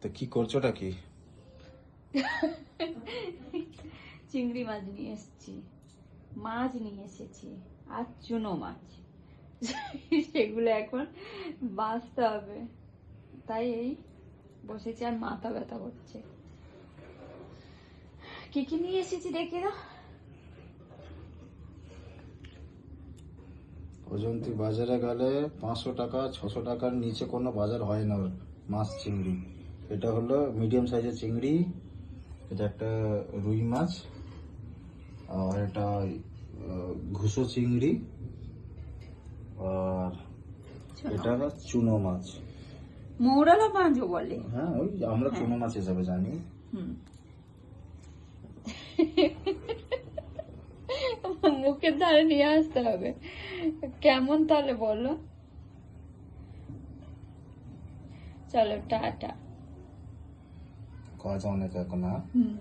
তো কি করছোটা কি? চিংড়ি মাছ নিয়ে এসেছি, মাছ নিয়ে এসেছি আর চুনো মাছ। সেগুলো এখন বাছতে হবে, তাই এই বসেছি আর মাথা ব্যথা করছে। কি কি নিয়ে এসেছি দেখে দাও। অজন্তি বাজারে গেলে 500 টাকা 600 টাকার নিচে কোনো বাজার হয় না মাছ চিংড়ি। এটা হলো মিডিয়াম সাইজের চিংড়ি, এটা একটা রুই মাছ, আর এটা ঘুষো চিংড়ি, আর এটা চুনো মাছ। মৌরালা পাঁচও বলে। হ্যাঁ, ওই আমরা চুনো মাছ হিসাবে জানি। হুম। মুখের ধারে নিয়ে আসতে হবে। কেমন তাহলে বলো? চলো টাটা। কাজ অনেক এখন। হুম।